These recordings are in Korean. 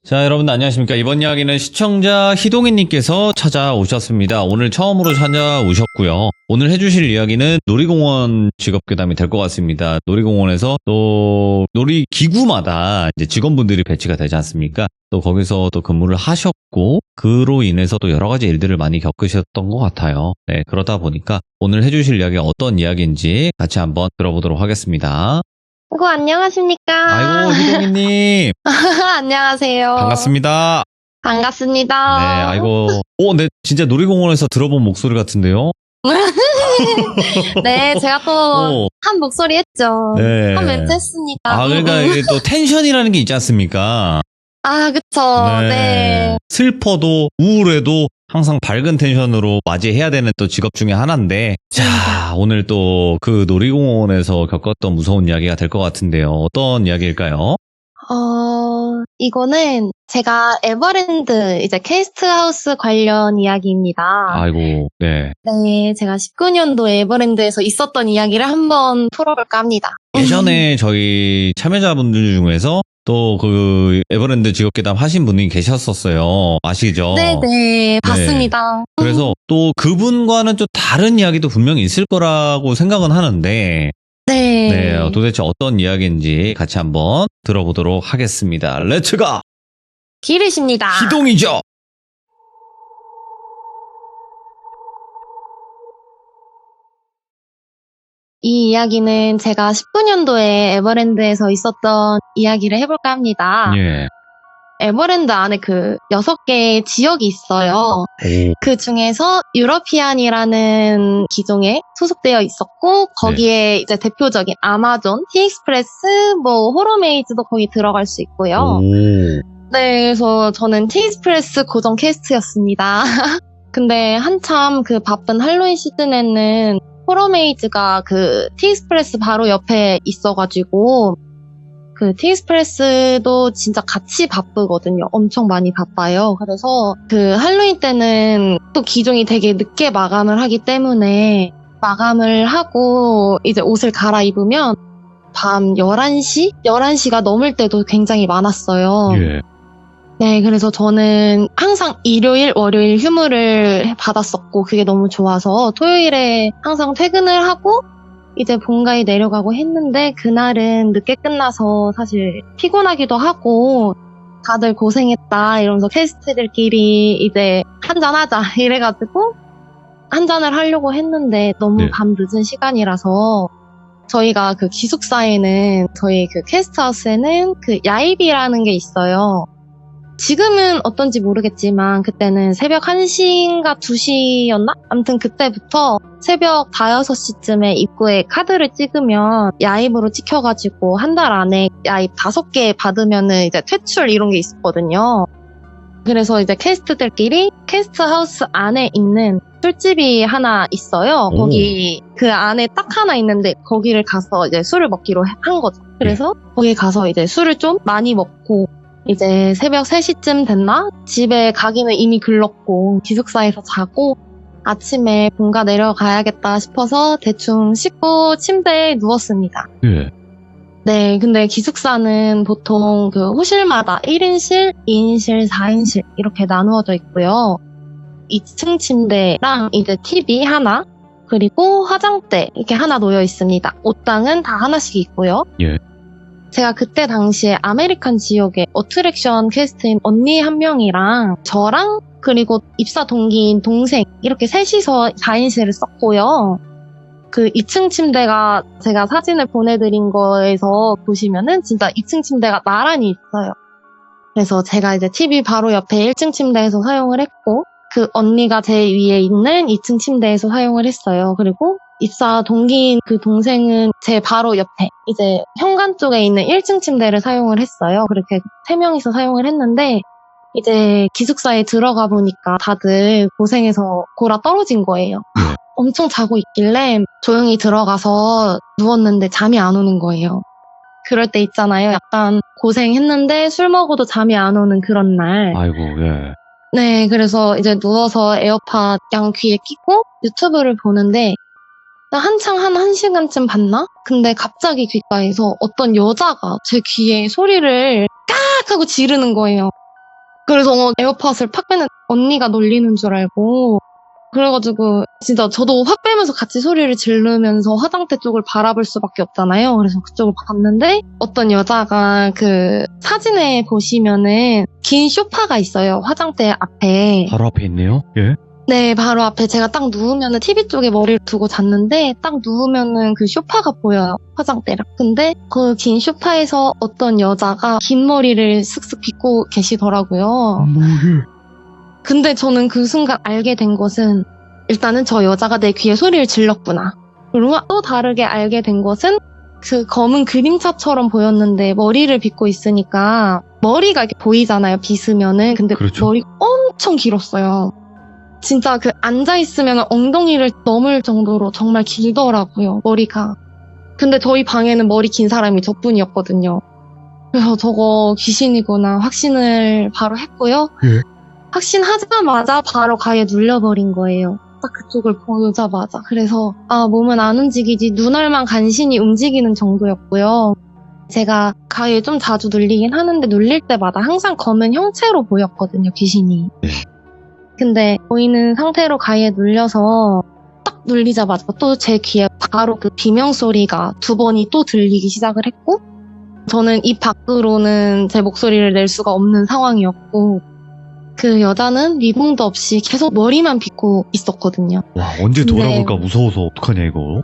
자, 여러분들 안녕하십니까. 이번 이야기는 시청자 희동이님께서 찾아오셨습니다. 오늘 처음으로 찾아오셨고요. 오늘 해주실 이야기는 놀이공원 직업괴담이 될 것 같습니다. 놀이공원에서 또 놀이기구마다 이제 직원분들이 배치가 되지 않습니까? 또 거기서 또 근무를 하셨고 그로 인해서 또 여러 가지 일들을 많이 겪으셨던 것 같아요. 네, 그러다 보니까 오늘 해주실 이야기가 어떤 이야기인지 같이 한번 들어보도록 하겠습니다. 안녕하십니까? 아이고, 희동이님. 안녕하세요. 반갑습니다. 반갑습니다. 네, 아이고. 네, 진짜 놀이공원에서 들어본 목소리 같은데요? 네, 제가 또 한 목소리 했죠. 네. 한 멘트 했으니까. 그러니까 이게 또 텐션이라는 게 있지 않습니까? 그쵸. 네. 슬퍼도, 우울해도 항상 밝은 텐션으로 맞이해야 되는 또 직업 중에 하나인데, 자, 오늘 또 그 놀이공원에서 겪었던 무서운 이야기가 될 것 같은데요. 어떤 이야기일까요? 이거는 제가 에버랜드 이제 캐스트하우스 관련 이야기입니다. 아이고, 네. 네, 제가 19년도에 에버랜드에서 있었던 이야기를 한번 풀어볼까 합니다. 예전에 저희 참여자분들 중에서 또 그 에버랜드 직업괴담 하신 분이 계셨었어요. 아시죠? 네네, 봤습니다. 그래서 또 그분과는 좀 다른 이야기도 분명히 있을 거라고 생각은 하는데, 네, 도대체 어떤 이야기인지 같이 한번 들어보도록 하겠습니다. 렛츠가! 기르십니다. 희동이죠! 이 이야기는 제가 19년도에 에버랜드에서 있었던 이야기를 해볼까 합니다. 예. 에버랜드 안에 그 6개의 지역이 있어요. 그 중에서 유러피안이라는 기종에 소속되어 있었고, 거기에 이제 대표적인 아마존, 티익스프레스, 호러메이즈도 거기 들어갈 수 있고요. 네, 그래서 저는 티익스프레스 고정 캐스트였습니다. 근데 한참 그 바쁜 할로윈 시즌에는 호러메이즈가 그 티익스프레스 바로 옆에 있어가지고 그 티익스프레스도 진짜 같이 바쁘거든요. 엄청 많이 바빠요. 그래서 그 할로윈 때는 또 기종이 되게 늦게 마감을 하기 때문에 마감을 하고 이제 옷을 갈아입으면 밤 11시? 11시가 넘을 때도 굉장히 많았어요. 예. 네, 그래서 저는 항상 일요일, 월요일 휴무를 받았었고 그게 너무 좋아서 토요일에 항상 퇴근을 하고 이제 본가에 내려가고 했는데 그날은 늦게 끝나서 사실 피곤하기도 하고 다들 고생했다 이러면서 캐스트들끼리 이제 한잔하자 이래가지고 한잔을 하려고 했는데 너무 밤 늦은 시간이라서 저희가 그 기숙사에는 저희 그 캐스트하우스에는 그 야입이라는 게 있어요. 지금은 어떤지 모르겠지만 그때는 새벽 1시인가 2시였나? 아무튼 그때부터 새벽 5, 6시쯤에 입구에 카드를 찍으면 야입으로 찍혀가지고 한 달 안에 야입 5개 받으면은 이제 퇴출 이런 게 있었거든요. 그래서 이제 캐스트들끼리 캐스트하우스 안에 있는 술집이 하나 있어요. 거기 그 안에 딱 하나 있는데 거기를 가서 이제 술을 먹기로 한 거죠. 그래서 거기 가서 이제 술을 좀 많이 먹고 이제 새벽 3시쯤 됐나? 집에 가기는 이미 글렀고 기숙사에서 자고 아침에 본가 내려가야겠다 싶어서 대충 씻고 침대에 누웠습니다. 예. 네, 근데 기숙사는 보통 그 호실마다 1인실, 2인실, 4인실 이렇게 나누어져 있고요. 2층 침대랑 이제 TV 하나, 그리고 화장대 이렇게 하나 놓여 있습니다. 옷장은 다 하나씩 있고요. 예. 제가 그때 당시에 아메리칸 지역의 어트랙션 캐스트인 언니 한 명이랑 저랑 그리고 입사 동기인 동생 이렇게 셋이서 4인실을 썼고요. 그 2층 침대가 제가 사진을 보내드린 거에서 보시면은 진짜 2층 침대가 나란히 있어요. 그래서 제가 이제 TV 바로 옆에 1층 침대에서 사용을 했고 그 언니가 제 위에 있는 2층 침대에서 사용을 했어요. 그리고 입사 동기인 그 동생은 제 바로 옆에 이제 현관 쪽에 있는 1층 침대를 사용을 했어요. 그렇게 3명이서 사용을 했는데 이제 기숙사에 들어가 보니까 다들 고생해서 골아 떨어진 거예요. 엄청 자고 있길래 조용히 들어가서 누웠는데 잠이 안 오는 거예요. 그럴 때 있잖아요. 약간 고생했는데 술 먹어도 잠이 안 오는 그런 날. 아이고, 예. 네, 그래서 이제 누워서 에어팟 양 귀에 끼고 유튜브를 보는데 한창 한 1시간쯤 봤나? 근데 갑자기 귓가에서 어떤 여자가 제 귀에 소리를 깍 하고 지르는 거예요. 그래서 에어팟을 팍 빼는 언니가 놀리는 줄 알고 그래가지고 진짜 저도 확 빼면서 같이 소리를 지르면서 화장대 쪽을 바라볼 수밖에 없잖아요. 그래서 그쪽을 봤는데 어떤 여자가 그 사진에 보시면은 긴 소파가 있어요. 화장대 앞에. 바로 앞에 있네요. 예. 네, 바로 앞에 제가 딱 누우면은 TV 쪽에 머리를 두고 잤는데 딱 누우면은 그 소파가 보여요. 화장대랑. 근데 그 긴 소파에서 어떤 여자가 긴 머리를 슥슥 빗고 계시더라고요. 근데 저는 그 순간 알게 된 것은 일단은 저 여자가 내 귀에 소리를 질렀구나. 그리고 또 다르게 알게 된 것은 그 검은 그림자처럼 보였는데 머리를 빗고 있으니까 머리가 이렇게 보이잖아요. 빗으면은. 근데 그렇죠. 머리가 엄청 길었어요. 진짜 그 앉아있으면 엉덩이를 넘을 정도로 정말 길더라고요. 머리가. 근데 저희 방에는 머리 긴 사람이 저뿐이었거든요. 그래서 저거 귀신이구나 확신을 바로 했고요. 예. 확신하자마자 바로 가에 눌려버린 거예요. 딱 그쪽을 보자마자. 그래서 몸은 안 움직이지 눈알만 간신히 움직이는 정도였고요. 제가 가에 좀 자주 눌리긴 하는데 눌릴 때마다 항상 검은 형체로 보였거든요. 귀신이. 네. 근데 보이는 상태로 가에 눌려서 딱 눌리자마자 또 제 귀에 바로 그 비명 소리가 2번이 또 들리기 시작을 했고 저는 입 밖으로는 제 목소리를 낼 수가 없는 상황이었고 그 여자는 미동도 없이 계속 머리만 빗고 있었거든요. 와, 언제 근데- 돌아볼까 무서워서 어떡하냐, 이거.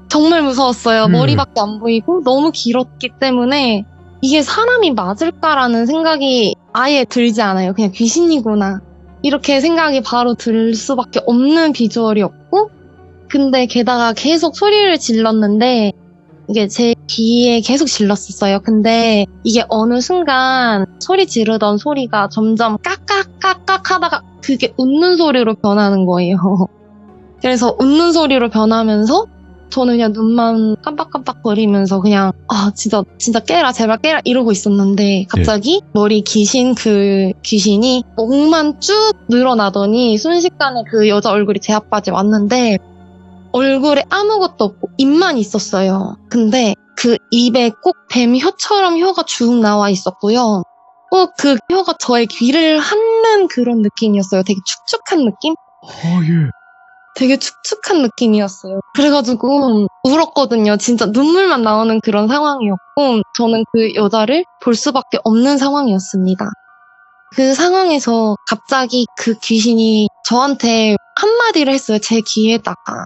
정말 무서웠어요. 머리밖에 안 보이고 너무 길었기 때문에 이게 사람이 맞을까라는 생각이 아예 들지 않아요. 그냥 귀신이구나. 이렇게 생각이 바로 들 수밖에 없는 비주얼이었고 근데 게다가 계속 소리를 질렀는데 이게 제 귀에 계속 질렀었어요. 근데 이게 어느 순간 소리 지르던 소리가 점점 깍깍깍깍 하다가 그게 웃는 소리로 변하는 거예요. 그래서 웃는 소리로 변하면서 저는 그냥 눈만 깜빡깜빡거리면서 그냥 진짜 깨라 제발 깨라 이러고 있었는데 갑자기 머리 기신 그 귀신이 목만 쭉 늘어나더니 순식간에 그 여자 얼굴이 제 앞까지 왔는데 얼굴에 아무것도 없고 입만 있었어요. 근데 그 입에 꼭 뱀 혀처럼 혀가 쭉 나와 있었고요. 꼭 그 혀가 저의 귀를 핥는 그런 느낌이었어요. 되게 축축한 느낌? 예. 되게 축축한 느낌이었어요. 그래가지고 울었거든요. 진짜 눈물만 나오는 그런 상황이었고 저는 그 여자를 볼 수밖에 없는 상황이었습니다. 그 상황에서 갑자기 그 귀신이 저한테 한마디를 했어요. 제 귀에다가.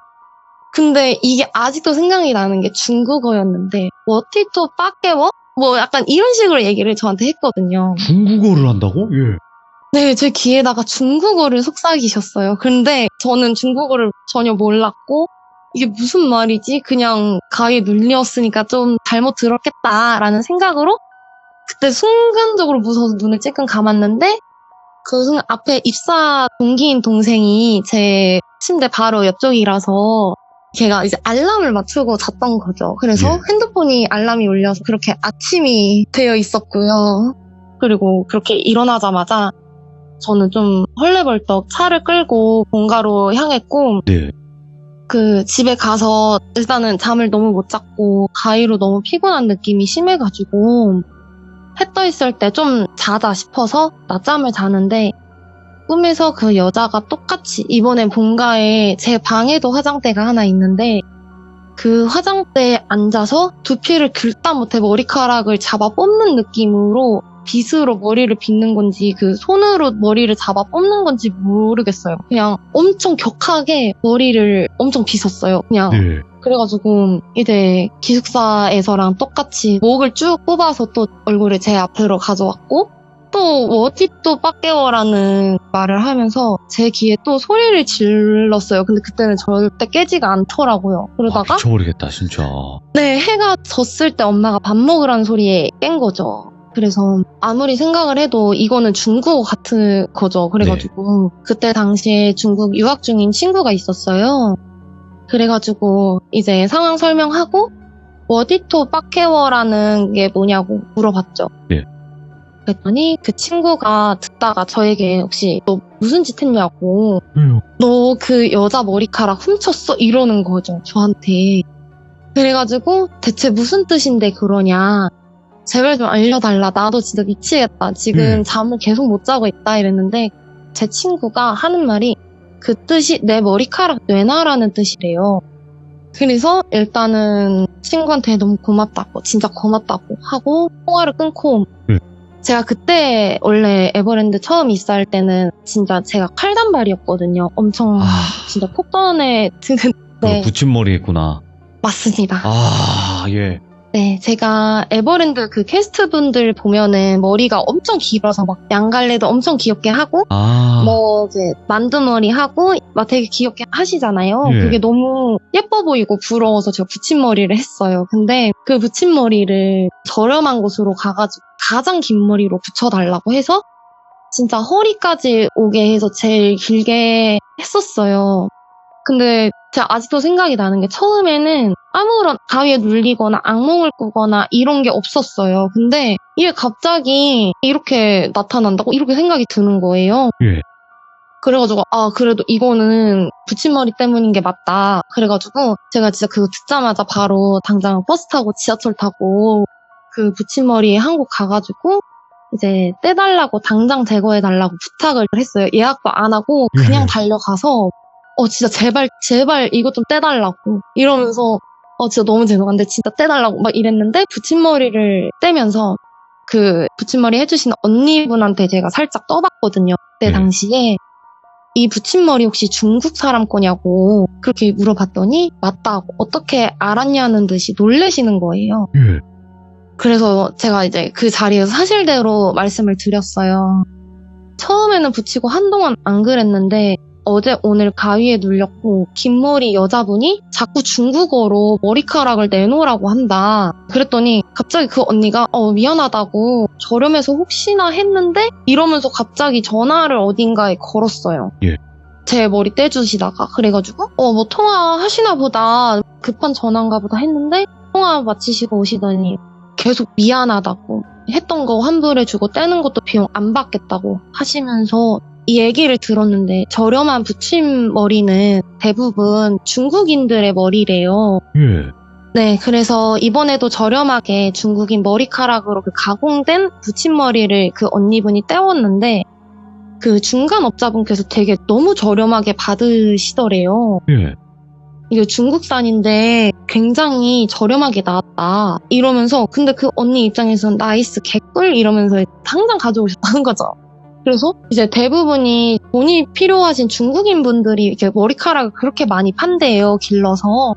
근데 이게 아직도 생각이 나는 게 중국어였는데 워티토 빠깨워? 뭐 약간 이런 식으로 얘기를 저한테 했거든요. 중국어를 한다고? 예. 네, 제 귀에다가 중국어를 속삭이셨어요. 근데 저는 중국어를 전혀 몰랐고 이게 무슨 말이지? 그냥 가에 눌렸으니까 좀 잘못 들었겠다라는 생각으로 그때 순간적으로 무서워서 눈을 찔끔 감았는데 그 순간 앞에 입사 동기인 동생이 제 침대 바로 옆쪽이라서 걔가 이제 알람을 맞추고 잤던 거죠. 그래서 예. 핸드폰이 알람이 울려서 그렇게 아침이 되어 있었고요. 그리고 그렇게 일어나자마자 저는 좀 헐레벌떡 차를 끌고 본가로 향했고 네. 그 집에 가서 일단은 잠을 너무 못 잤고 가위로 너무 피곤한 느낌이 심해가지고 해 떠 있을 때 좀 자다 싶어서 낮잠을 자는데 꿈에서 그 여자가 똑같이 이번엔 본가에 제 방에도 화장대가 하나 있는데 그 화장대에 앉아서 두피를 긁다 못해 머리카락을 잡아 뽑는 느낌으로 빗으로 머리를 빗는 건지 그 손으로 머리를 잡아 뽑는 건지 모르겠어요. 그냥 엄청 격하게 머리를 엄청 빗었어요. 그냥 네. 그래가지고 이제 기숙사에서랑 똑같이 목을 쭉 뽑아서 또 얼굴을 제 앞으로 가져왔고 또 워티또 빠깨워라는 말을 하면서 제 귀에 또 소리를 질렀어요. 근데 그때는 절대 깨지가 않더라고요. 그러다가 미쳐버리겠다, 진짜. 네, 해가 졌을 때 엄마가 밥 먹으라는 소리에 깬 거죠. 그래서 아무리 생각을 해도 이거는 중국어 같은 거죠. 그래가지고 그때 당시에 중국 유학 중인 친구가 있었어요. 그래가지고 이제 상황 설명하고 워디토 빠케워라는 게 뭐냐고 물어봤죠. 네. 그랬더니 그 친구가 듣다가 저에게 혹시 너 무슨 짓 했냐고 왜요? 너 그 여자 머리카락 훔쳤어? 이러는 거죠. 저한테. 그래가지고 대체 무슨 뜻인데 그러냐. 제발 좀 알려달라. 나도 진짜 미치겠다. 지금 잠을 계속 못 자고 있다 이랬는데 제 친구가 하는 말이 그 뜻이 내 머리카락 내놔라는 뜻이래요. 그래서 일단은 친구한테 너무 고맙다고, 진짜 고맙다고 하고 통화를 끊고 제가 그때 원래 에버랜드 처음 입사할 때는 진짜 제가 칼단발이었거든요. 엄청 진짜 폭던에 드는 그 붙임머리 했구나. 맞습니다. 예. 네, 제가 에버랜드 그 캐스트분들 보면은 머리가 엄청 길어서 막 양갈래도 엄청 귀엽게 하고 뭐 이제 만두머리 하고 막 되게 귀엽게 하시잖아요. 예. 그게 너무 예뻐 보이고 부러워서 제가 붙임머리를 했어요. 근데 그 붙임머리를 저렴한 곳으로 가가지고 가장 긴 머리로 붙여달라고 해서 진짜 허리까지 오게 해서 제일 길게 했었어요. 근데 제가 아직도 생각이 나는 게 처음에는 아무런 가위에 눌리거나 악몽을 꾸거나 이런 게 없었어요. 근데 이게 갑자기 이렇게 나타난다고 이렇게 생각이 드는 거예요. 예. 그래가지고 그래도 이거는 붙임머리 때문인 게 맞다. 그래가지고 제가 진짜 그거 듣자마자 바로 당장 버스 타고 지하철 타고 그 붙임머리 한국 가가지고 이제 떼달라고 당장 제거해달라고 부탁을 했어요. 예약도 안 하고 그냥 달려가서 진짜 제발 이것 좀 떼달라고 이러면서 진짜 너무 죄송한데 진짜 떼달라고 막 이랬는데 붙임머리를 떼면서 그 붙임머리 해주신 언니분한테 제가 살짝 떠봤거든요. 그때 당시에 이 붙임머리 혹시 중국 사람 거냐고 그렇게 물어봤더니 맞다고 어떻게 알았냐는 듯이 놀래시는 거예요. 그래서 제가 이제 그 자리에서 사실대로 말씀을 드렸어요. 처음에는 붙이고 한동안 안 그랬는데 어제 오늘 가위에 눌렸고 긴 머리 여자분이 자꾸 중국어로 머리카락을 내놓으라고 한다. 그랬더니 갑자기 그 언니가 미안하다고 저렴해서 혹시나 했는데 이러면서 갑자기 전화를 어딘가에 걸었어요. 예. 제 머리 떼주시다가 그래가지고 뭐 통화하시나 보다 급한 전화인가 보다 했는데 통화 마치시고 오시더니 계속 미안하다고 했던 거 환불해주고 떼는 것도 비용 안 받겠다고 하시면서 이 얘기를 들었는데 저렴한 붙임머리는 대부분 중국인들의 머리래요. 네, 그래서 이번에도 저렴하게 중국인 머리카락으로 그 가공된 붙임머리를 그 언니분이 떼웠는데 그 중간업자분께서 되게 너무 저렴하게 받으시더래요. 이게 중국산인데 굉장히 저렴하게 나왔다 이러면서 근데 그 언니 입장에서는 나이스 개꿀 이러면서 당장 가져오셨다는 거죠. 그래서 이제 대부분이 돈이 필요하신 중국인 분들이 이렇게 머리카락을 그렇게 많이 판대요, 길러서.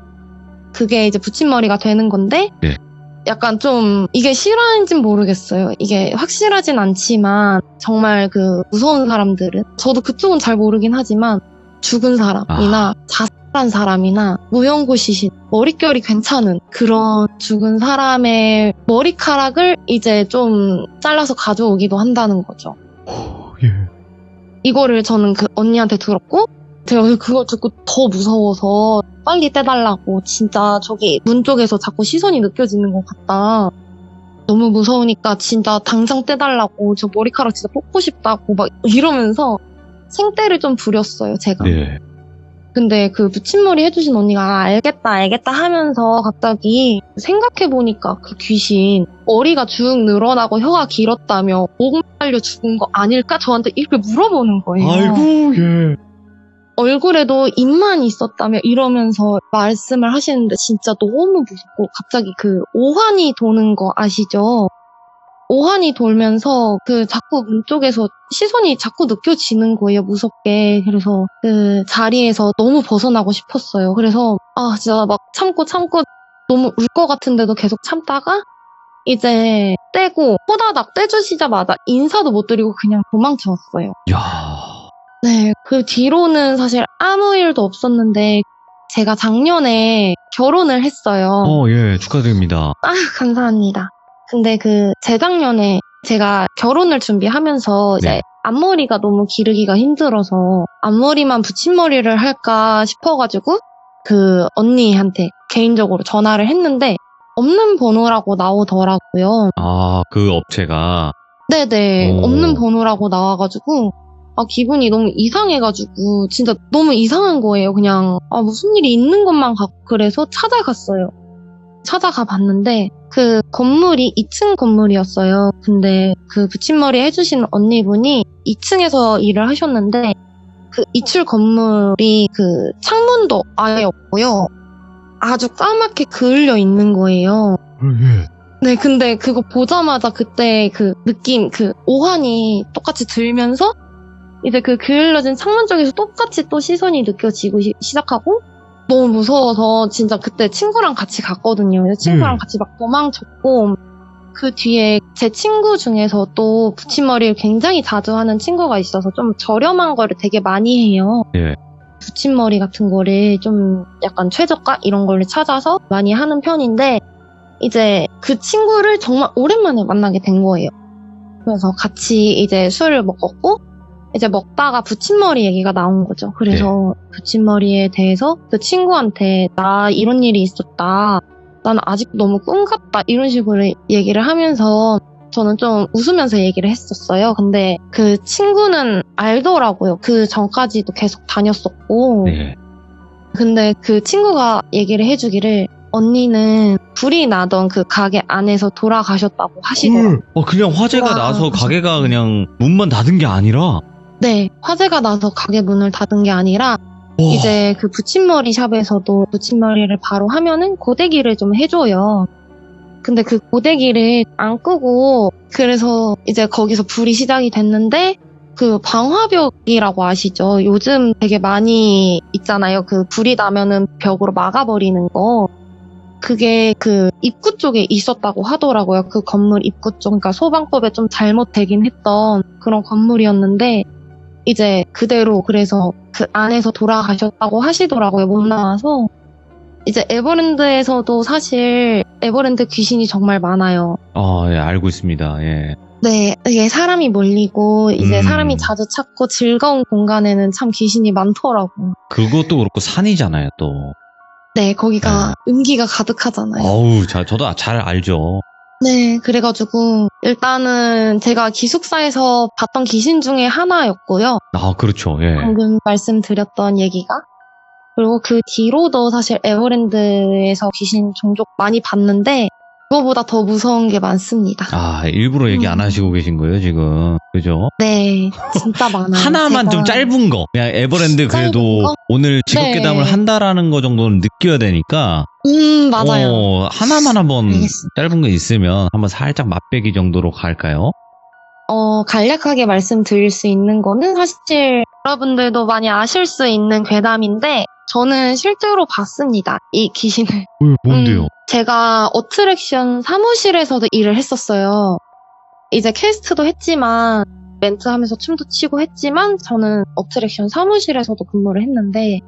그게 이제 붙임머리가 되는 건데, 약간 좀 이게 실화인지는 모르겠어요. 이게 확실하진 않지만, 정말 그 무서운 사람들은, 저도 그쪽은 잘 모르긴 하지만, 죽은 사람이나 자살한 사람이나 무용고시신, 머릿결이 괜찮은 그런 죽은 사람의 머리카락을 이제 좀 잘라서 가져오기도 한다는 거죠. 이거를 저는 그 언니한테 들었고 제가 그걸 듣고 더 무서워서 빨리 떼달라고 진짜 저기 문 쪽에서 자꾸 시선이 느껴지는 것 같다. 너무 무서우니까 진짜 당장 떼달라고 저 머리카락 진짜 뽑고 싶다고 막 이러면서 생떼를 좀 부렸어요 제가. 근데 그 붙임머리 해주신 언니가 알겠다 하면서 갑자기 생각해보니까 그 귀신 머리가 쭉 늘어나고 혀가 길었다며 목 말려 죽은 거 아닐까? 저한테 이렇게 물어보는 거예요. 아이고 얼굴에도 입만 있었다며 이러면서 말씀을 하시는데 진짜 너무 무섭고 갑자기 그 오한이 도는 거 아시죠? 오한이 돌면서 그 자꾸 문 쪽에서 시선이 자꾸 느껴지는 거예요, 무섭게. 그래서 그 자리에서 너무 벗어나고 싶었어요. 그래서 진짜 막 참고 너무 울 것 같은데도 계속 참다가 이제 떼고 호다닥 떼주시자마자 인사도 못 드리고 그냥 도망쳐왔어요. 네, 그 뒤로는 사실 아무 일도 없었는데 제가 작년에 결혼을 했어요. 축하드립니다. 감사합니다. 근데 그 재작년에 제가 결혼을 준비하면서 이제 앞머리가 너무 기르기가 힘들어서 앞머리만 붙임머리를 할까 싶어가지고 그 언니한테 개인적으로 전화를 했는데 없는 번호라고 나오더라고요. 그 업체가? 네네. 없는 번호라고 나와가지고 기분이 너무 이상해가지고 진짜 너무 이상한 거예요. 그냥 무슨 일이 있는 것만 같고 그래서 찾아갔어요. 찾아가 봤는데 그 건물이 2층 건물이었어요. 근데 그 붙임머리 해주신 언니분이 2층에서 일을 하셨는데 그 2층 건물이 그 창문도 아예 없고요. 아주 까맣게 그을려 있는 거예요. 네, 근데 그거 보자마자 그때 그 느낌, 그 오한이 똑같이 들면서 이제 그 그을려진 창문 쪽에서 똑같이 또 시선이 느껴지고 시작하고 너무 무서워서 진짜 그때 친구랑 같이 갔거든요. 그래서 친구랑 같이 막 도망쳤고 그 뒤에 제 친구 중에서 또 붙임머리를 굉장히 자주 하는 친구가 있어서 좀 저렴한 거를 되게 많이 해요. 예. 붙임머리 같은 거를 좀 약간 최저가 이런 거를 찾아서 많이 하는 편인데 이제 그 친구를 정말 오랜만에 만나게 된 거예요. 그래서 같이 이제 술을 먹었고 이제 먹다가 붙임머리 얘기가 나온 거죠. 그래서 붙임머리에 대해서 그 친구한테 나 이런 일이 있었다. 난 아직 너무 꿈 같다. 이런 식으로 얘기를 하면서 저는 좀 웃으면서 얘기를 했었어요. 근데 그 친구는 알더라고요. 그 전까지도 계속 다녔었고. 네. 근데 그 친구가 얘기를 해주기를 언니는 불이 나던 그 가게 안에서 돌아가셨다고 하시더라고요. 그냥 화재가 나서 가게가 그냥 문만 닫은 게 아니라? 네, 화재가 나서 가게 문을 닫은 게 아니라 이제 그 붙임머리 샵에서도 붙임머리를 바로 하면은 고데기를 좀 해줘요. 근데 그 고데기를 안 끄고 그래서 이제 거기서 불이 시작이 됐는데 그 방화벽이라고 아시죠? 요즘 되게 많이 있잖아요. 그 불이 나면은 벽으로 막아버리는 거. 그게 그 입구 쪽에 있었다고 하더라고요. 그 건물 입구 쪽. 그러니까 소방법에 좀 잘못되긴 했던 그런 건물이었는데 이제 그대로 그래서 그 안에서 돌아가셨다고 하시더라고요. 못 나와서. 이제 에버랜드에서도 사실 에버랜드 귀신이 정말 많아요. 예, 알고 있습니다. 예. 네, 이게 사람이 몰리고 이제 사람이 자주 찾고 즐거운 공간에는 참 귀신이 많더라고요. 그것도 그렇고 산이잖아요, 또. 네, 거기가 음기가 가득하잖아요. 어우, 저도 잘 알죠. 네, 그래가지고 일단은 제가 기숙사에서 봤던 귀신 중에 하나였고요. 그렇죠. 예. 방금 말씀드렸던 얘기가. 그리고 그 뒤로도 사실 에버랜드에서 귀신 종종 많이 봤는데 그거보다 더 무서운 게 많습니다. 일부러 얘기 안 하시고 계신 거예요, 지금. 그죠? 네, 진짜 많아요. 하나만 좀 짧은 거. 그냥 에버랜드 그래도 오늘 직업괴담을 한다라는 거 정도는 느껴야 되니까. 맞아요. 하나만 한번 알겠습니다. 짧은 거 있으면 한번 살짝 맛배기 정도로 갈까요? 간략하게 말씀드릴 수 있는 거는 사실 여러분들도 많이 아실 수 있는 괴담인데 저는 실제로 봤습니다. 이 귀신을. 뭔데요? 제가 어트랙션 사무실에서도 일을 했었어요. 이제 캐스트도 했지만 멘트하면서 춤도 추고 했지만 저는 어트랙션 사무실에서도 근무를 했는데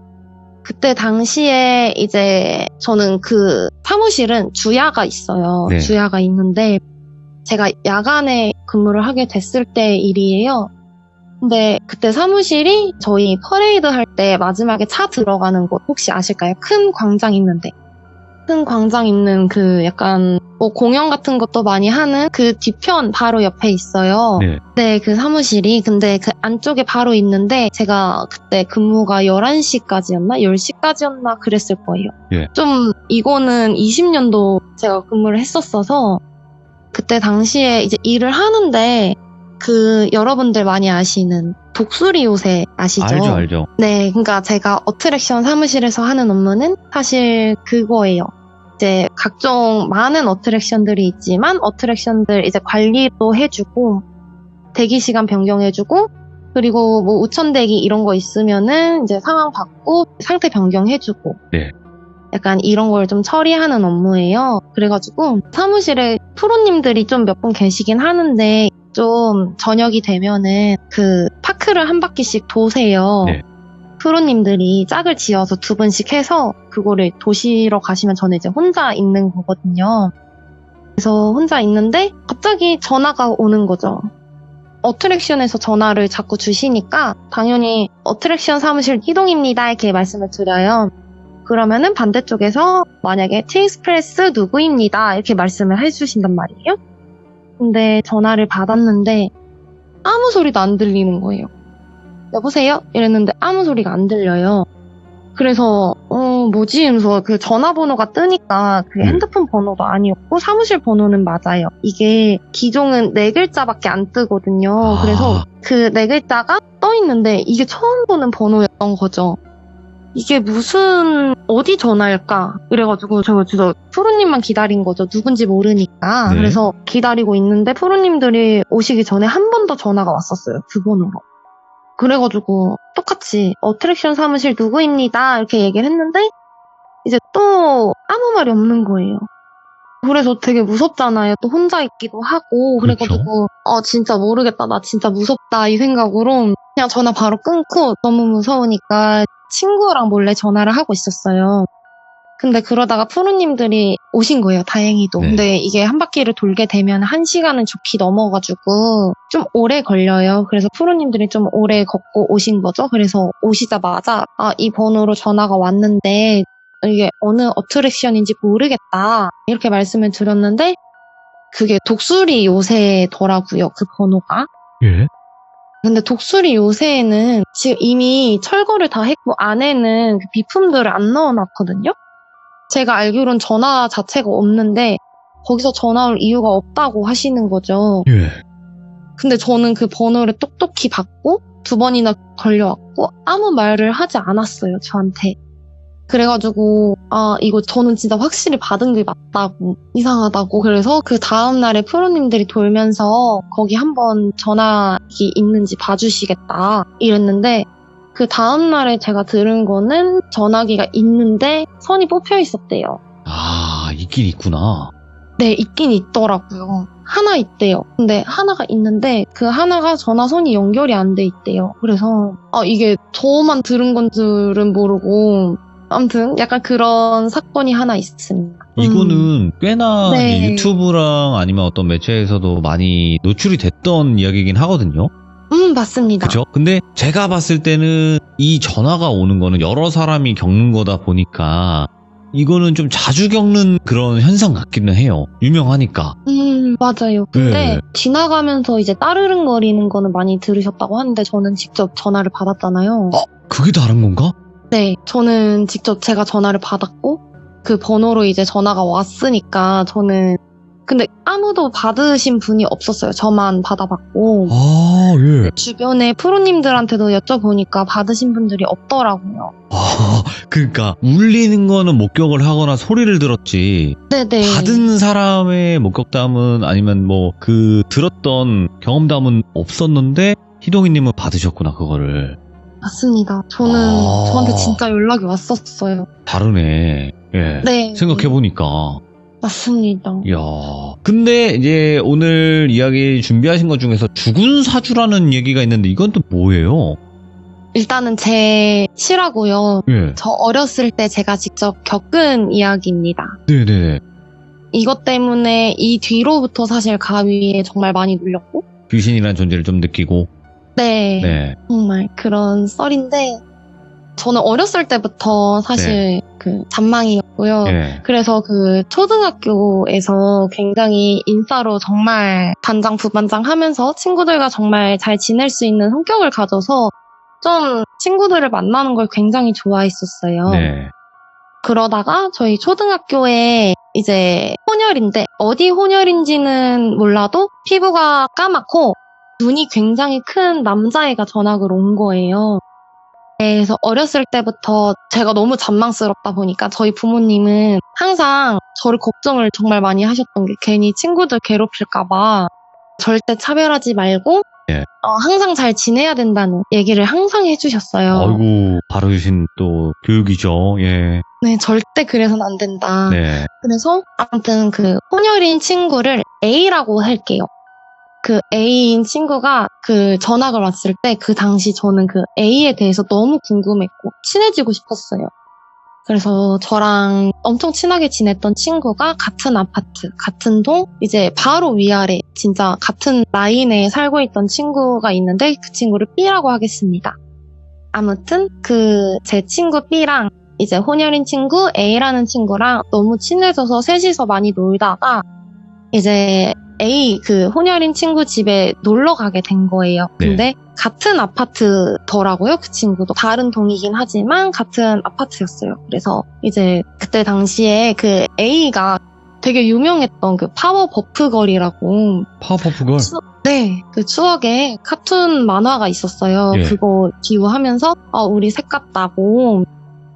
그때 당시에 이제 저는 그 사무실은 주야가 있어요. 네. 주야가 있는데 제가 야간에 근무를 하게 됐을 때 일이에요. 근데 그때 사무실이 저희 퍼레이드 할 때 마지막에 차 들어가는 곳 혹시 아실까요? 큰 광장 있는데. 큰 광장 있는 그 약간 뭐 공연 같은 것도 많이 하는 그 뒤편 바로 옆에 있어요. 네. 네, 그 사무실이. 근데 그 안쪽에 바로 있는데 제가 그때 근무가 11시까지였나? 10시까지였나? 그랬을 거예요. 예. 좀 이거는 20년도 제가 근무를 했었어서 그때 당시에 이제 일을 하는데 그 여러분들 많이 아시는 독수리 요새 아시죠? 알죠. 네, 그러니까 제가 어트랙션 사무실에서 하는 업무는 사실 그거예요. 이제 각종 많은 어트랙션들이 있지만 어트랙션들 이제 관리도 해주고 대기 시간 변경해주고 그리고 뭐 우천대기 이런 거 있으면은 이제 상황 받고 상태 변경해주고 네. 약간 이런 걸 좀 처리하는 업무예요. 그래가지고 사무실에 프로님들이 좀 몇 분 계시긴 하는데 좀 저녁이 되면은 그 파크를 한 바퀴씩 도세요. 네. 프로님들이 짝을 지어서 2분씩 해서 그거를 도시러 가시면 저는 이제 혼자 있는 거거든요. 그래서 혼자 있는데 갑자기 전화가 오는 거죠. 어트랙션에서 전화를 자꾸 주시니까 당연히 어트랙션 사무실 이동입니다 이렇게 말씀을 드려요. 그러면은 반대쪽에서 만약에 티익스프레스 누구입니다 이렇게 말씀을 해주신단 말이에요. 근데 전화를 받았는데 아무 소리도 안 들리는 거예요. 여보세요? 이랬는데 아무 소리가 안 들려요. 그래서 뭐지? 이러면서 그 전화번호가 뜨니까 그 핸드폰 번호도 아니었고 사무실 번호는 맞아요. 이게 기종은 4글자밖에 안 뜨거든요. 아. 그래서 그 4글자가 떠 있는데 이게 처음 보는 번호였던 거죠. 이게 무슨 어디 전화일까? 이래가지고 제가 진짜 프로님만 기다린 거죠. 누군지 모르니까. 네. 그래서 기다리고 있는데 프로님들이 오시기 전에 한 번 더 전화가 왔었어요. 그 번호로. 그래가지고 똑같이 어트랙션 사무실 누구입니다 이렇게 얘기를 했는데 이제 또 아무 말이 없는 거예요. 그래서 되게 무섭잖아요. 또 혼자 있기도 하고 그렇죠. 그래가지고 진짜 모르겠다. 나 진짜 무섭다 이 생각으로 그냥 전화 바로 끊고 너무 무서우니까 친구랑 몰래 전화를 하고 있었어요. 근데 그러다가 프로님들이 오신 거예요. 다행히도. 네. 근데 이게 한 바퀴를 돌게 되면 1시간은 좋게 넘어가지고 좀 오래 걸려요. 그래서 프로님들이 좀 오래 걷고 오신 거죠. 그래서 오시자마자 이 번호로 전화가 왔는데 이게 어느 어트랙션인지 모르겠다. 이렇게 말씀을 드렸는데 그게 독수리 요새더라고요. 그 번호가. 예. 근데 독수리 요새에는 지금 이미 철거를 다 했고 안에는 그 비품들을 안 넣어놨거든요. 제가 알기로는 전화 자체가 없는데 거기서 전화 올 이유가 없다고 하시는 거죠. 예. 근데 저는 그 번호를 똑똑히 받고 2번이나 걸려왔고 아무 말을 하지 않았어요, 저한테. 그래가지고 이거 저는 진짜 확실히 받은 게 맞다고, 이상하다고. 그래서 그 다음날에 프로님들이 돌면서 거기 한번 전화기 있는지 봐주시겠다 이랬는데 그 다음날에 제가 들은 거는 전화기가 있는데 선이 뽑혀 있었대요. 아, 있긴 있구나. 네, 있긴 있더라고요. 하나 있대요. 근데 하나가 있는데 그 하나가 전화선이 연결이 안 돼 있대요. 그래서 이게 저만 들은 건 줄은 모르고 아무튼 약간 그런 사건이 하나 있습니다. 이거는 꽤나 네. 이제 유튜브랑 아니면 어떤 매체에서도 많이 노출이 됐던 이야기이긴 하거든요. 맞습니다. 그죠? 근데 제가 봤을 때는 이 전화가 오는 거는 여러 사람이 겪는 거다 보니까 이거는 좀 자주 겪는 그런 현상 같기는 해요. 유명하니까. 맞아요. 근데 네. 지나가면서 이제 따르릉거리는 거는 많이 들으셨다고 하는데 저는 직접 전화를 받았잖아요. 그게 다른 건가? 네, 저는 직접 제가 전화를 받았고 그 번호로 이제 전화가 왔으니까 저는 근데 아무도 받으신 분이 없었어요. 저만 받아봤고 아, 예. 주변에 프로님들한테도 여쭤보니까 받으신 분들이 없더라고요. 아, 그러니까 울리는 거는 목격을 하거나 소리를 들었지. 네네. 받은 사람의 목격담은 아니면 뭐 그 들었던 경험담은 없었는데 희동이님은 받으셨구나 그거를. 맞습니다. 저는 아. 저한테 진짜 연락이 왔었어요. 다르네. 예. 네. 생각해보니까. 맞습니다. 이야. 근데 이제 오늘 이야기 준비하신 것 중에서 죽은 사주라는 얘기가 있는데 이건 또 뭐예요? 일단은 제 시라고요. 예. 저 어렸을 때 제가 직접 겪은 이야기입니다. 네네. 이것 때문에 이 뒤로부터 사실 가위에 정말 많이 눌렸고 귀신이라는 존재를 좀 느끼고. 네. 네. 정말 그런 썰인데 저는 어렸을 때부터 사실 그 잔망이었고요. 예. 그래서 그 초등학교에서 굉장히 인싸로 정말 반장 부반장 하면서 친구들과 정말 잘 지낼 수 있는 성격을 가져서 좀 친구들을 만나는 걸 굉장히 좋아했었어요. 네. 그러다가 저희 초등학교에 이제 혼혈인데 어디 혼혈인지는 몰라도 피부가 까맣고 눈이 굉장히 큰 남자애가 전학을 온 거예요. 그래서 어렸을 때부터 제가 너무 잔망스럽다 보니까 저희 부모님은 항상 저를 걱정을 정말 많이 하셨던 게 괜히 친구들 괴롭힐까봐 절대 차별하지 말고 예. 항상 잘 지내야 된다는 얘기를 항상 해주셨어요. 아이고, 바르신 또 교육이죠. 예. 네, 절대 그래서는 안 된다. 네. 그래서 아무튼 그 혼혈인 친구를 A라고 할게요. 그 A인 친구가 그 전학을 왔을 때 그 당시 저는 그 A에 대해서 너무 궁금했고 친해지고 싶었어요. 그래서 저랑 엄청 친하게 지냈던 친구가 같은 아파트, 같은 동, 이제 바로 위아래 진짜 같은 라인에 살고 있던 친구가 있는데 그 친구를 B라고 하겠습니다. 아무튼 그 제 친구 B랑 이제 혼혈인 친구 A라는 친구랑 너무 친해져서 셋이서 많이 놀다가 이제 A 그 혼혈인 친구 집에 놀러 가게 된 거예요. 근데 같은 아파트더라고요. 그 친구도 다른 동이긴 하지만 같은 아파트였어요. 그래서 이제 그때 당시에 그 A가 되게 유명했던 그 파워버프 걸이라고 파워퍼프 걸. 네, 그 추억에 카툰 만화가 있었어요. 예. 그거 기우하면서 우리 색 같다고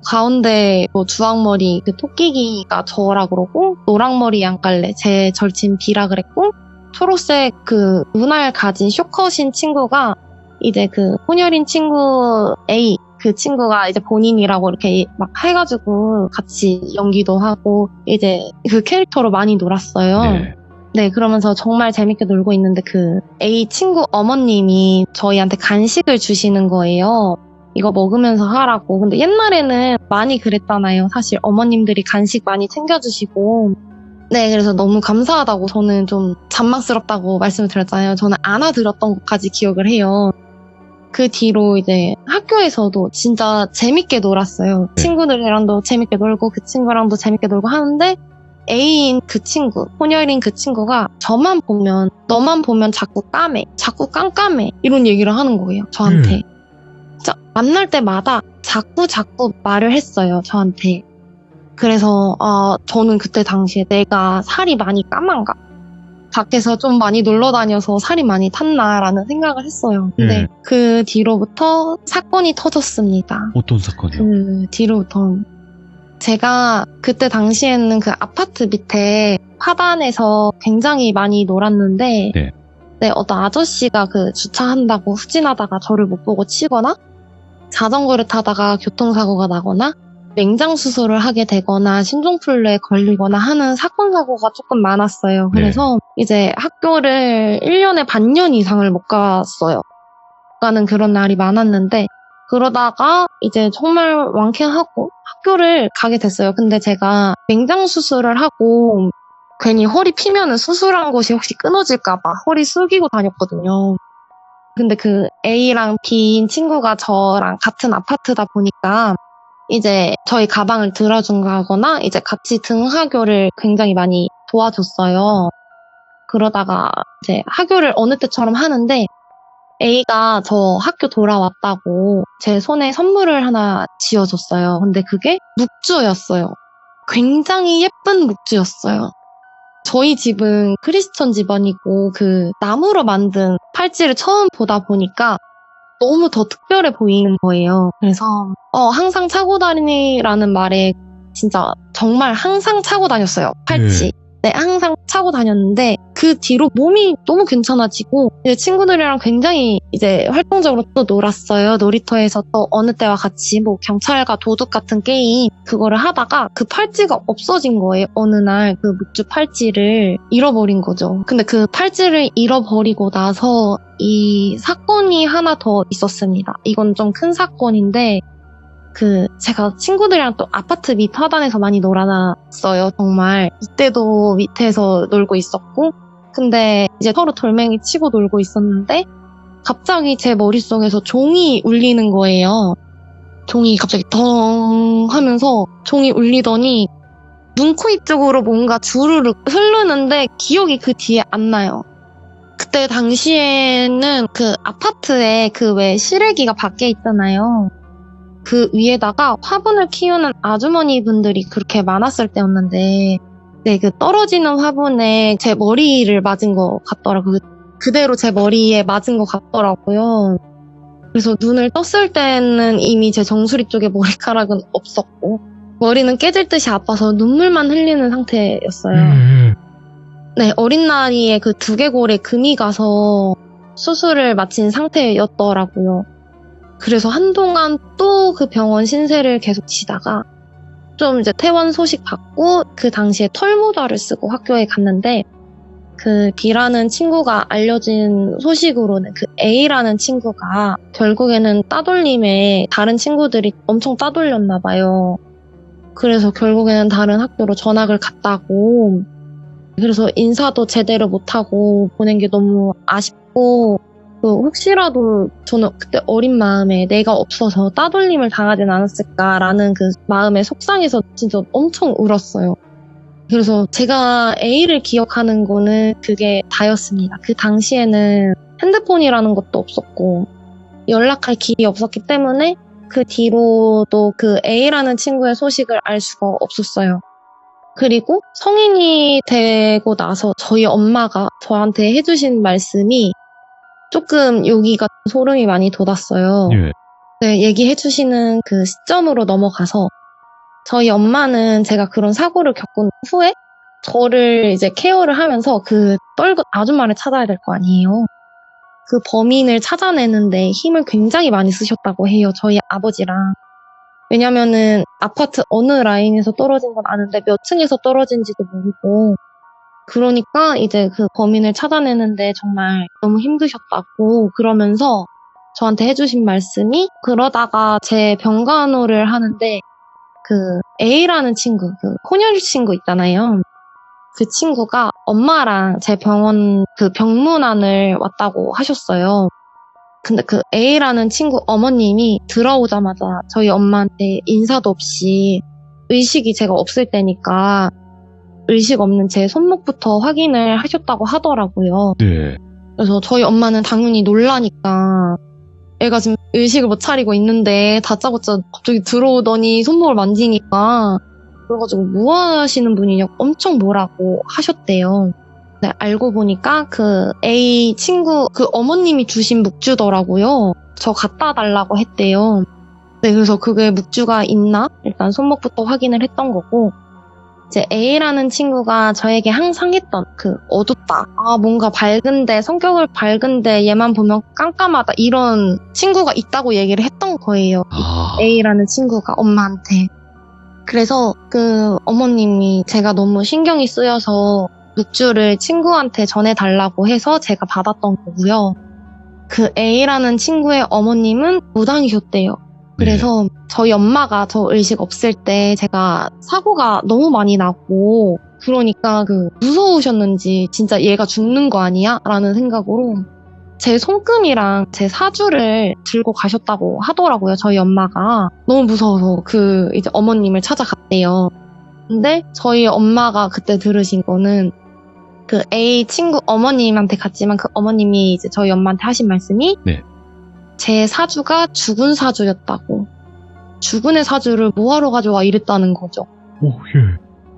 가운데 뭐 주황머리 그 토끼기가 저라 그러고 노랑머리 양갈래 제 절친 B라 그랬고 초록색 그 눈알 가진 쇼컷인 친구가 이제 그 혼혈인 친구 A 그 친구가 이제 본인이라고 이렇게 막 해가지고 같이 연기도 하고 이제 그 캐릭터로 많이 놀았어요. 네. 네, 그러면서 정말 재밌게 놀고 있는데 그 A 친구 어머님이 저희한테 간식을 주시는 거예요. 이거 먹으면서 하라고. 근데 옛날에는 많이 그랬잖아요. 사실 어머님들이 간식 많이 챙겨주시고. 네, 그래서 너무 감사하다고 저는 좀 잔망스럽다고 말씀을 드렸잖아요. 저는 안아드렸던 것까지 기억을 해요. 그 뒤로 이제 학교에서도 진짜 재밌게 놀았어요. 네. 친구들이랑도 재밌게 놀고 그 친구랑도 재밌게 놀고 하는데 A인 그 친구, 혼혈인 그 친구가 저만 보면 너만 보면 자꾸 까매, 자꾸 깜깜해 이런 얘기를 하는 거예요. 저한테. 진짜 만날 때마다 자꾸 말을 했어요. 저한테. 그래서 저는 그때 당시에 내가 살이 많이 까만가? 밖에서 좀 많이 놀러 다녀서 살이 많이 탔나라는 생각을 했어요. 근데 그 뒤로부터 사건이 터졌습니다. 어떤 사건이요? 그 뒤로부터 제가 그때 당시에는 그 아파트 밑에 화단에서 굉장히 많이 놀았는데 네, 어떤 아저씨가 그 주차한다고 후진하다가 저를 못 보고 치거나 자전거를 타다가 교통사고가 나거나 맹장수술을 하게 되거나 신종플루에 걸리거나 하는 사건 사고가 조금 많았어요. 그래서 이제 학교를 1년에 반년 이상을 못 갔어요. 가는 그런 날이 많았는데 그러다가 이제 정말 완쾌하고 학교를 가게 됐어요. 근데 제가 맹장수술을 하고 괜히 허리 피면은 수술한 곳이 혹시 끊어질까봐 허리 숙이고 다녔거든요. 근데 그 A랑 B인 친구가 저랑 같은 아파트다 보니까 이제 저희 가방을 들어준다거나 이제 같이 등하교를 굉장히 많이 도와줬어요. 그러다가 이제 하교를 어느 때처럼 하는데 A가 저 학교 돌아왔다고 제 손에 선물을 하나 쥐어줬어요. 근데 그게 묵주였어요. 굉장히 예쁜 묵주였어요. 저희 집은 크리스천 집안이고 그 나무로 만든 팔찌를 처음 보다 보니까 너무 더 특별해 보이는 거예요. 그래서 항상 차고 다니라는 말에 진짜 정말 항상 차고 다녔어요. 팔찌. 네, 항상 차고 다녔는데 그 뒤로 몸이 너무 괜찮아지고 이제 친구들이랑 굉장히 이제 활동적으로 또 놀았어요. 놀이터에서 또 어느 때와 같이 뭐 경찰과 도둑 같은 게임 그거를 하다가 그 팔찌가 없어진 거예요. 어느 날 그 묵주 팔찌를 잃어버린 거죠. 근데 그 팔찌를 잃어버리고 나서 이 사건이 하나 더 있었습니다. 이건 좀 큰 사건인데 제가 친구들이랑 또 아파트 밑 화단에서 많이 놀아놨어요, 정말. 이때도 밑에서 놀고 있었고, 근데 이제 서로 돌멩이 치고 놀고 있었는데, 갑자기 제 머릿속에서 종이 울리는 거예요. 종이 갑자기 덩 하면서 종이 울리더니, 눈, 코, 입 쪽으로 뭔가 주르륵 흐르는데, 기억이 그 뒤에 안 나요. 그때 당시에는 그 아파트에 그 왜 실외기가 밖에 있잖아요. 그 위에다가 화분을 키우는 아주머니 분들이 그렇게 많았을 때였는데, 네, 그 떨어지는 화분에 제 머리를 맞은 것 같더라고요. 그대로 제 머리에 맞은 것 같더라고요. 그래서 눈을 떴을 때는 이미 제 정수리 쪽에 머리카락은 없었고, 머리는 깨질 듯이 아파서 눈물만 흘리는 상태였어요. 네, 어린 나이에 그 두개골에 금이 가서 수술을 마친 상태였더라고요. 그래서 한동안 또 그 병원 신세를 계속 지다가 좀 이제 퇴원 소식 받고 그 당시에 털모자를 쓰고 학교에 갔는데 그 B라는 친구가 알려진 소식으로는 그 A라는 친구가 결국에는 따돌림에 다른 친구들이 엄청 따돌렸나 봐요. 그래서 결국에는 다른 학교로 전학을 갔다고. 그래서 인사도 제대로 못하고 보낸 게 너무 아쉽고 혹시라도 저는 그때 어린 마음에 내가 없어서 따돌림을 당하진 않았을까라는 그 마음에 속상해서 진짜 엄청 울었어요. 그래서 제가 A를 기억하는 거는 그게 다였습니다. 그 당시에는 핸드폰이라는 것도 없었고 연락할 길이 없었기 때문에 그 뒤로도 그 A라는 친구의 소식을 알 수가 없었어요. 그리고 성인이 되고 나서 저희 엄마가 저한테 해주신 말씀이 조금 여기가 소름이 많이 돋았어요. 예. 네, 얘기해주시는 그 시점으로 넘어가서 저희 엄마는 제가 그런 사고를 겪은 후에 저를 이제 케어를 하면서 그 떨군 아줌마를 찾아야 될 거 아니에요. 그 범인을 찾아내는데 힘을 굉장히 많이 쓰셨다고 해요. 저희 아버지랑. 왜냐면은 아파트 어느 라인에서 떨어진 건 아는데 몇 층에서 떨어진지도 모르고 그러니까 이제 그 범인을 찾아내는데 정말 너무 힘드셨다고 그러면서 저한테 해주신 말씀이 그러다가 제 병간호를 하는데 그 A라는 친구, 그 혼혈 친구 있잖아요. 그 친구가 엄마랑 제 병원 그 병문안을 왔다고 하셨어요. 근데 그 A라는 친구 어머님이 들어오자마자 저희 엄마한테 인사도 없이 의식이 제가 없을 때니까 의식 없는 제 손목부터 확인을 하셨다고 하더라고요. 네. 그래서 저희 엄마는 당연히 놀라니까 애가 지금 의식을 못 차리고 있는데 다짜고짜 갑자기 들어오더니 손목을 만지니까 그래가지고 뭐 하시는 분이냐고 엄청 뭐라고 하셨대요. 네, 알고 보니까 그 A 친구 그 어머님이 주신 묵주더라고요. 저 갖다 달라고 했대요. 네, 그래서 그게 묵주가 있나 일단 손목부터 확인을 했던 거고 이제 A라는 친구가 저에게 항상 했던 그 어둡다. 아, 뭔가 밝은데, 성격을 밝은데 얘만 보면 깜깜하다. 이런 친구가 있다고 얘기를 했던 거예요. 아. A라는 친구가 엄마한테. 그래서 그 어머님이 제가 너무 신경이 쓰여서 묵주를 친구한테 전해달라고 해서 제가 받았던 거고요. 그 A라는 친구의 어머님은 무당이셨대요. 그래서 저희 엄마가 저 의식 없을 때 제가 사고가 너무 많이 나고 그러니까 그 무서우셨는지 진짜 얘가 죽는 거 아니야? 라는 생각으로 제 손금이랑 제 사주를 들고 가셨다고 하더라고요. 저희 엄마가 너무 무서워서 그 이제 어머님을 찾아갔대요. 근데 저희 엄마가 그때 들으신 거는 그 A 친구 어머님한테 갔지만 그 어머님이 이제 저희 엄마한테 하신 말씀이 네. 제 사주가 죽은 사주였다고. 죽은 애 사주를 뭐하러 가져와 이랬다는 거죠. 오, 예.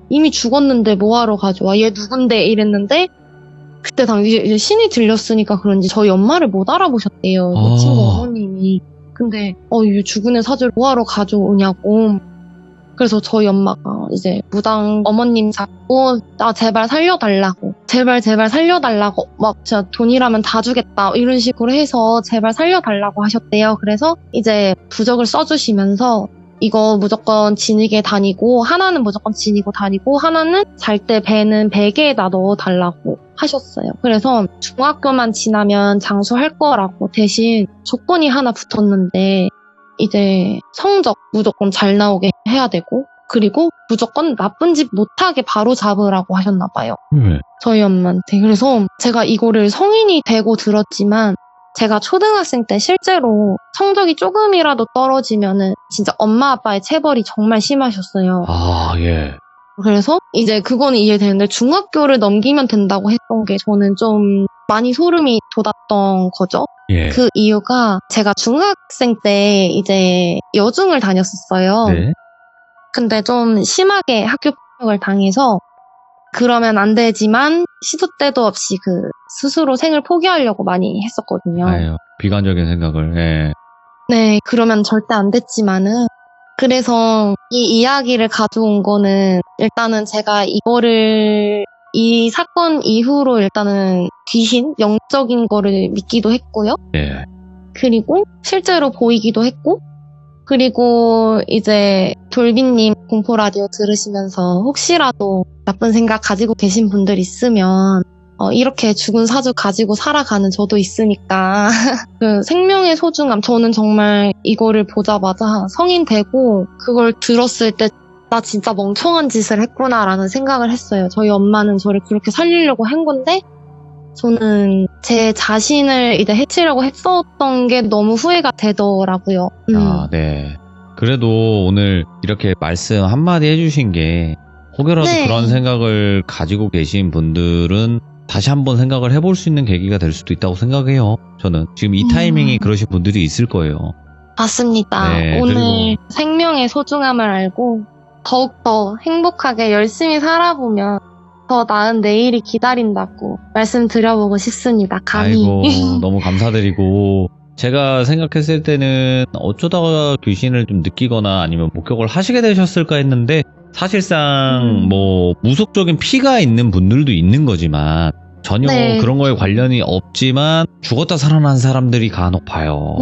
이미 죽었는데 뭐하러 가져와 얘 누군데 이랬는데 그때 당시 이제 신이 들렸으니까 그런지 저희 엄마를 못 알아보셨대요. 아. 이 친구 어머님이. 근데 이 죽은 애 사주를 뭐하러 가져오냐고. 그래서 저희 엄마가 이제 무당 어머님 잡고 나 제발 살려달라고 제발 살려달라고 막 진짜 돈이라면 다 주겠다 이런 식으로 해서 제발 살려달라고 하셨대요. 그래서 이제 부적을 써주시면서 이거 무조건 지니게 다니고 하나는 무조건 지니고 다니고 하나는 잘 때 배는 베개에다 넣어달라고 하셨어요. 그래서 중학교만 지나면 장수할 거라고 대신 조건이 하나 붙었는데 이제 성적 무조건 잘 나오게 해야 되고 그리고 무조건 나쁜 짓 못하게 바로 잡으라고 하셨나 봐요. 네. 저희 엄마한테. 그래서 제가 이거를 성인이 되고 들었지만 제가 초등학생 때 실제로 성적이 조금이라도 떨어지면은 진짜 엄마 아빠의 체벌이 정말 심하셨어요. 아, 예. 그래서 이제 그거는 이해되는데 중학교를 넘기면 된다고 했던 게 저는 좀 많이 소름이 돋았던 거죠. 예. 그 이유가 제가 중학생 때 이제 여중을 다녔었어요. 네. 근데 좀 심하게 학교 폭력을 당해서 그러면 안 되지만 시도 때도 없이 그 스스로 생을 포기하려고 많이 했었거든요. 아유, 비관적인 생각을, 예. 네, 그러면 절대 안 됐지만은 그래서 이 이야기를 가져온 거는 일단은 제가 이 사건 이후로 일단은 귀신, 영적인 거를 믿기도 했고요. 예. 그리고 실제로 보이기도 했고 그리고 이제 돌비님 공포라디오 들으시면서 혹시라도 나쁜 생각 가지고 계신 분들 있으면 이렇게 죽은 사주 가지고 살아가는 저도 있으니까 그 생명의 소중함 저는 정말 이거를 보자마자 성인 되고 그걸 들었을 때 나 진짜 멍청한 짓을 했구나라는 생각을 했어요. 저희 엄마는 저를 그렇게 살리려고 한 건데 저는 제 자신을 이제 해치려고 했었던 게 너무 후회가 되더라고요. 아, 네. 그래도 오늘 이렇게 말씀 한마디 해주신 게 혹여라도 네. 그런 생각을 가지고 계신 분들은 다시 한번 생각을 해볼 수 있는 계기가 될 수도 있다고 생각해요. 저는 지금 이 타이밍이 그러신 분들이 있을 거예요. 맞습니다. 네, 오늘 그리고- 생명의 소중함을 알고 더욱더 행복하게 열심히 살아보면 더 나은 내일이 기다린다고 말씀드려보고 싶습니다. 감히. 아이고 너무 감사드리고 제가 생각했을 때는 어쩌다가 귀신을 좀 느끼거나 아니면 목격을 하시게 되셨을까 했는데 사실상 뭐 무속적인 피가 있는 분들도 있는 거지만 전혀 네. 그런 거에 관련이 없지만 죽었다 살아난 사람들이 간혹 봐요.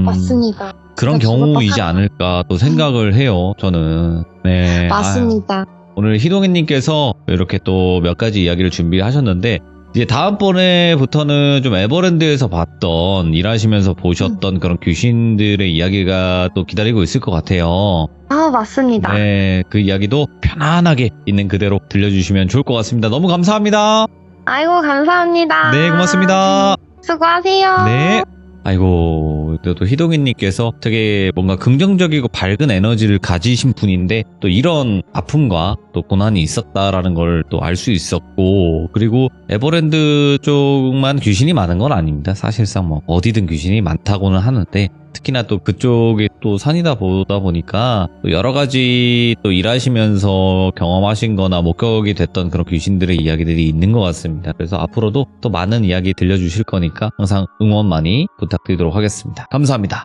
맞습니다. 그런 진짜 경우이지 죽었다 않을까 또 생각을 해요. 저는. 네. 맞습니다. 오늘 희동이님께서 이렇게 또 몇 가지 이야기를 준비하셨는데 이제 다음번에부터는 좀 에버랜드에서 봤던 일하시면서 보셨던 그런 귀신들의 이야기가 또 기다리고 있을 것 같아요. 맞습니다. 네, 그 이야기도 편안하게 있는 그대로 들려주시면 좋을 것 같습니다. 너무 감사합니다. 아이고, 감사합니다. 네, 고맙습니다. 수고하세요. 네. 아이고, 또 희동이님께서 되게 뭔가 긍정적이고 밝은 에너지를 가지신 분인데 또 이런 아픔과 또 고난이 있었다라는 걸 또 알 수 있었고 그리고 에버랜드 쪽만 귀신이 많은 건 아닙니다. 사실상 뭐 어디든 귀신이 많다고는 하는데 특히나 또 그쪽이 또 산이다 보다 보니까 또 여러 가지 또 일하시면서 경험하신 거나 목격이 됐던 그런 귀신들의 이야기들이 있는 것 같습니다. 그래서 앞으로도 또 많은 이야기 들려주실 거니까 항상 응원 많이 부탁드리도록 하겠습니다. 감사합니다.